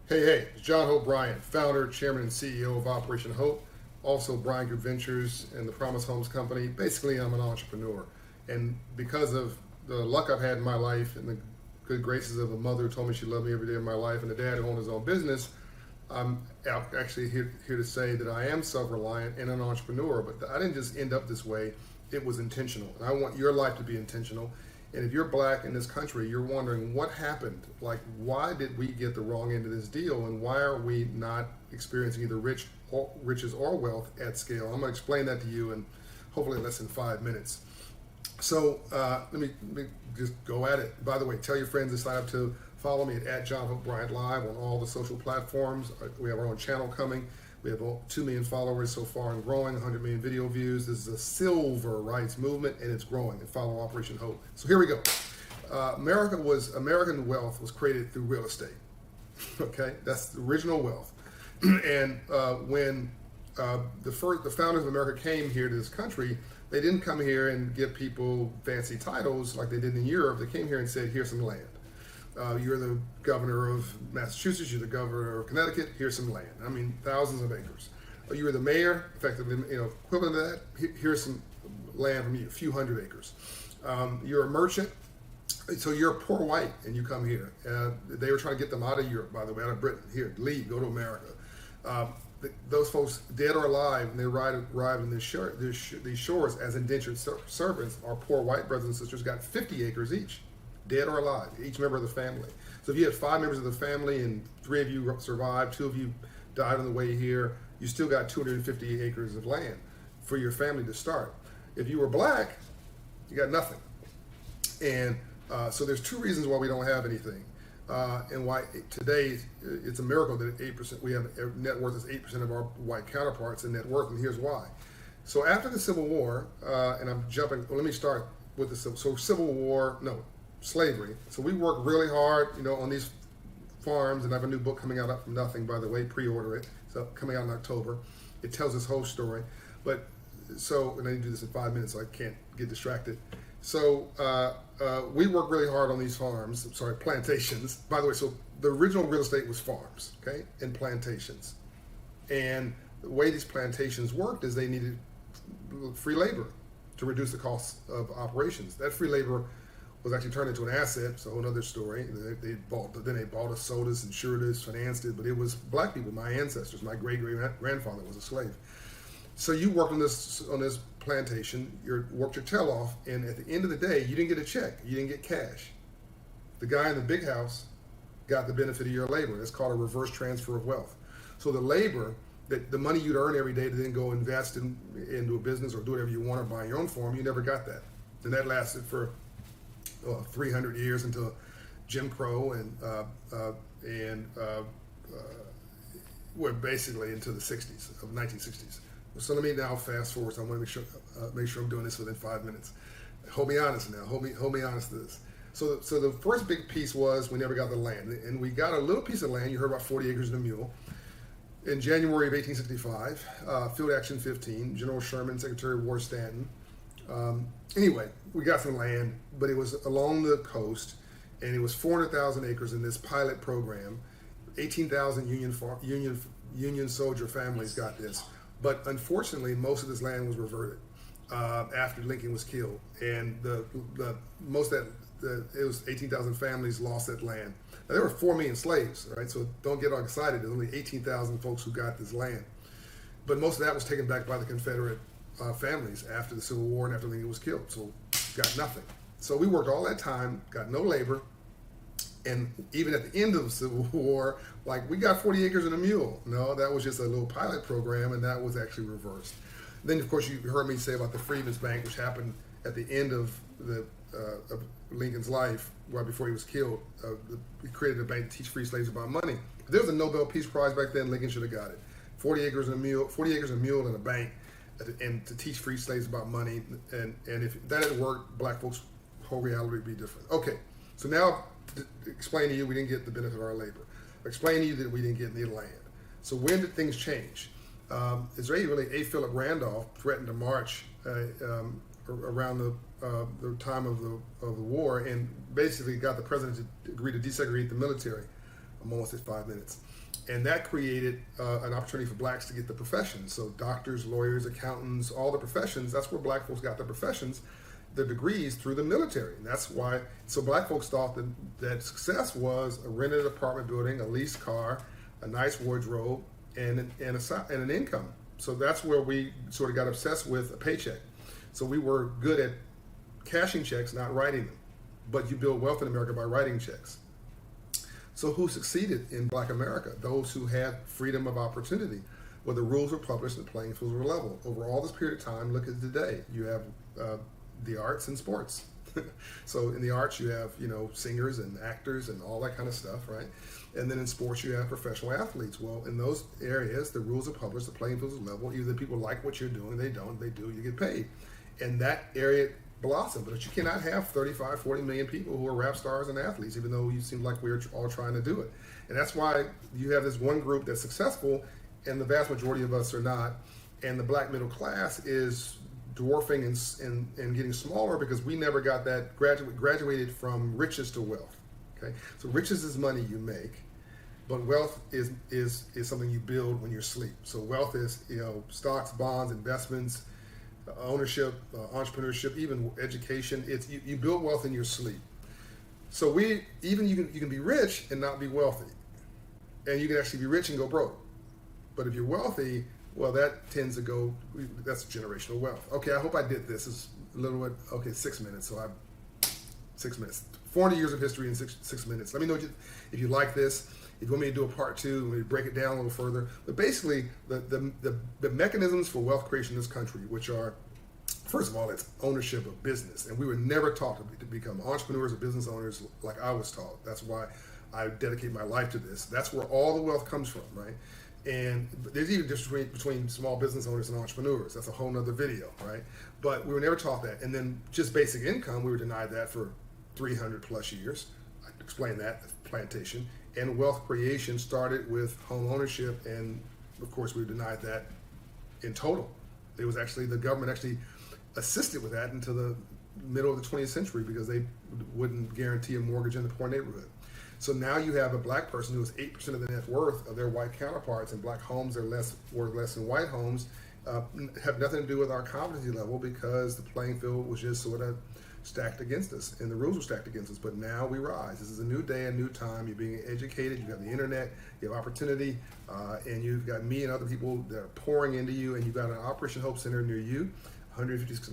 Hey, it's John Hope Bryant, founder, chairman, and CEO of Operation Hope, also Bryant Group Ventures and the Promise Homes Company. Basically, I'm an entrepreneur. And because of the luck I've had in my life and the good graces of a mother who told me she loved me every day of my life and a dad who owned his own business, I'm actually here to say that I am self-reliant and an entrepreneur. But I didn't just end up this way. It was intentional. And I want your life to be intentional. And if you're black in this country, you're wondering what happened. Like, why did we get the wrong end of this deal, and why are we not experiencing either riches or wealth at scale? I'm going to explain that to you in hopefully less than 5 minutes. So let me just go at it. By the way, tell your friends to sign up to follow me at John Hope Bryant Live on all the social platforms. We have our own channel coming. We have 2 million followers so far and growing, 100 million video views. This is a civil rights movement, and it's growing. And follow Operation Hope. So here we go. American wealth was created through real estate. Okay, that's the original wealth. And when the founders of America came here to this country, they didn't come here and give people fancy titles like they did in Europe. They came here and said, "Here's some land. You're the governor of Massachusetts, you're the governor of Connecticut, here's some land." I mean, thousands of acres. You were the mayor, effectively, equivalent to that, here's some land from you, a few hundred acres. You're a merchant, so you're a poor white and you come here. They were trying to get them out of Europe, by the way, out of Britain. Here, leave, go to America. Those folks, dead or alive, when they arrive in these shores as indentured servants, our poor white brothers and sisters got 50 acres each. Dead or alive, each member of the family. So if you had 5 members of the family and 3 of you survived, 2 of you died on the way here, you still got 250 acres of land for your family to start. If you were black, you got nothing. And so there's 2 reasons why we don't have anything. And why today it's a miracle that 8% we have net worth is 8% of our white counterparts in net worth, and here's why. So after the Civil War, and I'm jumping. Well, let me start with the Civil War. No. Slavery. So we worked really hard, on these farms, and I have a new book coming out from nothing, by the way, pre-order it. So coming out in October. It tells this whole story. But and I need to do this in 5 minutes, so I can't get distracted. So we worked really hard on these farms, plantations. By the way, so the original real estate was farms, okay, and plantations. And the way these plantations worked is they needed free labor to reduce the cost of operations. That free labor was actually turned into an asset, so another story. They bought us, sold us, insured us, financed it, but it was black people, my ancestors. My great-great-grandfather was a slave. So you worked on this plantation, you worked your tail off, and at the end of the day, you didn't get a check, you didn't get cash. The guy in the big house got the benefit of your labor. That's called a reverse transfer of wealth. So the labor, the money you'd earn every day to then go invest into a business or do whatever you want or buy your own farm, you never got that. And that lasted for 300 years until Jim Crow and we're basically into the 60s of 1960s. So let me now fast forward. So I want to make sure I'm doing this within 5 minutes. Hold me honest now. Hold me honest to this. So the first big piece was we never got the land, and we got a little piece of land. You heard about 40 acres and a mule. In January of 1865, Field Action 15, General Sherman, Secretary of War Stanton. Anyway, we got some land, but it was along the coast, and it was 400,000 acres in this pilot program. 18,000 Union soldier families got this, but unfortunately, most of this land was reverted after Lincoln was killed, and it was 18,000 families lost that land. Now, there were 4 million slaves, right? So don't get all excited. There's only 18,000 folks who got this land, but most of that was taken back by the Confederate families after the Civil War and after Lincoln was killed. So got nothing. So we worked all that time, got no labor, and even at the end of the Civil War, like, we got 40 acres and a mule. No, that was just a little pilot program, and that was actually reversed. Then, of course, you heard me say about the Freedmen's Bank, which happened at the end of of Lincoln's life, right before he was killed. He created a bank to teach free slaves about money. If there was a Nobel Peace Prize back then, Lincoln should have got it. 40 acres and a mule and a bank, and to teach free slaves about money. And if that had worked, black folks' whole reality would be different. Okay, so now explain to you we didn't get the benefit of our labor. Explain to you that we didn't get any land. So when did things change? Israeli A. Philip Randolph threatened to march around the time of the war, and basically got the president to agree to desegregate the military I'm almost at 5 minutes. And that created an opportunity for blacks to get the professions. So doctors, lawyers, accountants, all the professions, that's where black folks got their professions, the degrees, through the military. And that's why, so black folks thought that success was a rented apartment building, a leased car, a nice wardrobe, and an income. So that's where we sort of got obsessed with a paycheck. So we were good at cashing checks, not writing them. But you build wealth in America by writing checks. So who succeeded in Black America? Those who had freedom of opportunity, where the rules were published and the playing fields were level. Over all this period of time, look at today. You have the arts and sports. So in the arts, you have, singers and actors and all that kind of stuff, right? And then in sports, you have professional athletes. Well, in those areas, the rules are published, the playing fields are level. Either people like what you're doing, they don't, they do, you get paid. And that area blossom, but you cannot have 35, 40 million people who are rap stars and athletes, even though you seem like we're all trying to do it. And that's why you have this one group that's successful and the vast majority of us are not. And the black middle class is dwarfing and getting smaller because we never got that, graduated from riches to wealth. Okay, so riches is money you make, but wealth is something you build when you're asleep. So wealth is, stocks, bonds, investments, ownership, entrepreneurship, even education. It's you build wealth in your sleep. So you can be rich and not be wealthy, and you can actually be rich and go broke. But if you're wealthy, well, that tends to go. That's generational wealth. Okay, I hope I did this. It's a little bit. Okay, 6 minutes. So 6 minutes. 400 years of history in six minutes. Let me know if you like this. If you want me to do a part two, let me break it down a little further. But basically, the mechanisms for wealth creation in this country, which are, first of all, it's ownership of business. And we were never taught to become entrepreneurs or business owners like I was taught. That's why I dedicate my life to this. That's where all the wealth comes from, right? And there's even a difference between small business owners and entrepreneurs. That's a whole nother video, right? But we were never taught that. And then just basic income, we were denied that for 300 plus years. I explained that, plantation. And wealth creation started with home ownership, and of course we were denied that in total. It was actually, the government actually assisted with that until the middle of the 20th century because they wouldn't guarantee a mortgage in the poor neighborhood. So now you have a black person who has 8% of the net worth of their white counterparts, and black homes are worth less than white homes, have nothing to do with our competency level because the playing field was just sort of stacked against us, and the rules were stacked against us. But now we rise. This is a new day, a new time. You're being educated. You've got the internet. You have opportunity, and you've got me and other people that are pouring into you. And you've got an Operation Hope Center near you, 156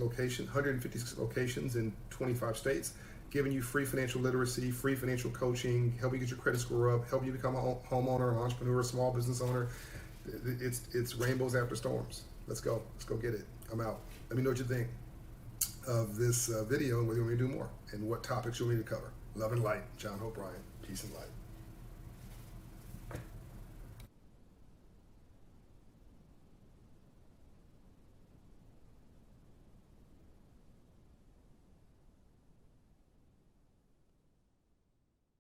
locations in 25 states, giving you free financial literacy, free financial coaching, helping you get your credit score up, helping you become a homeowner, an entrepreneur, a small business owner. It's rainbows after storms. Let's go. Let's go get it. I'm out. Let me know what you think of this video and whether you want me to do more and what topics you want me to cover. Love and light. John Hope Bryant. Peace and light.